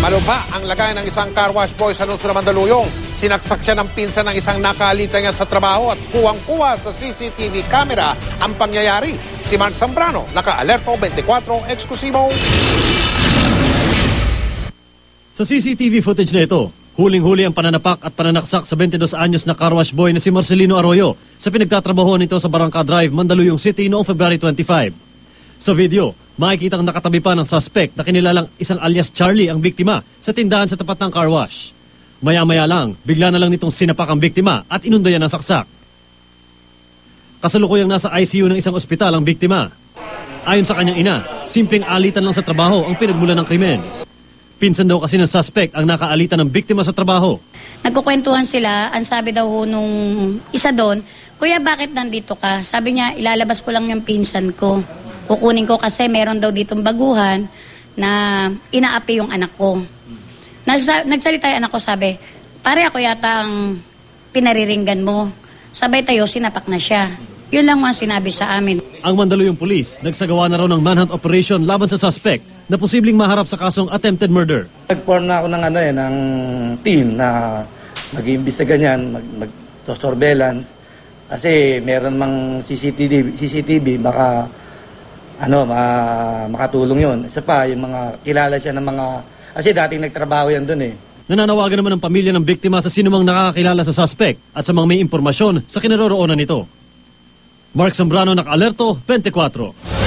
Ano ba ang lagay ng isang car wash boy sa Lungsod ng Mandaluyong? Sinaksak siya ng pinsan ng isang nakaalita niya sa trabaho at kuwang-kuwa sa CCTV camera ang pangyayari. Si Mark Zambrano, naka-alerto 24, eksklusibo. Sa CCTV footage na ito, huling-huli ang pananapak at pananaksak sa 22 anyos na car wash boy na si Marcelino Arroyo sa pinagtatrabaho nito sa Barangka Drive, Mandaluyong City noong February 25. Sa video, makikitang nakatabi pa ng suspect na kinilalang isang alias Charlie ang biktima sa tindahan sa tapat ng car wash. Maya-maya lang, bigla na lang nitong sinapak ang biktima at inundayan ng saksak. Kasalukuyang nasa ICU ng isang ospital ang biktima. Ayon sa kanyang ina, simpleng alitan lang sa trabaho ang pinagmulan ng krimen. Pinsan daw kasi ng suspect ang nakaalitan ng biktima sa trabaho. Nagkukwentuhan sila, ang sabi daw nung isa doon, "Kuya, bakit nandito ka?" Sabi niya, "Ilalabas ko lang yung pinsan ko. Kukunin ko kasi meron daw ditong baguhan na inaapi yung anak ko." Nagsalita yung anak ko, sabi, "Pare, ako yata ang pinariringgan mo." Sabay tayo, sinapak na siya. Yun lang ang sinabi sa amin. Ang Mandaluyong Police nagsagawa na raw ng manhunt operation laban sa suspect na posibleng maharap sa kasong attempted murder. Nag-form na ako ng team na mag-iimbestiga niyan, mag-surveillance. Kasi meron mang CCTV baka makatulong yun. Isa pa, yung mga kilala siya ng mga, kasi dating nagtrabaho yan dun eh. Nananawagan naman ang pamilya ng biktima sa sinumang nakakakilala sa suspect at sa mga may impormasyon sa kinaroroonan nito. Mark Zambrano, naka-alerto 24.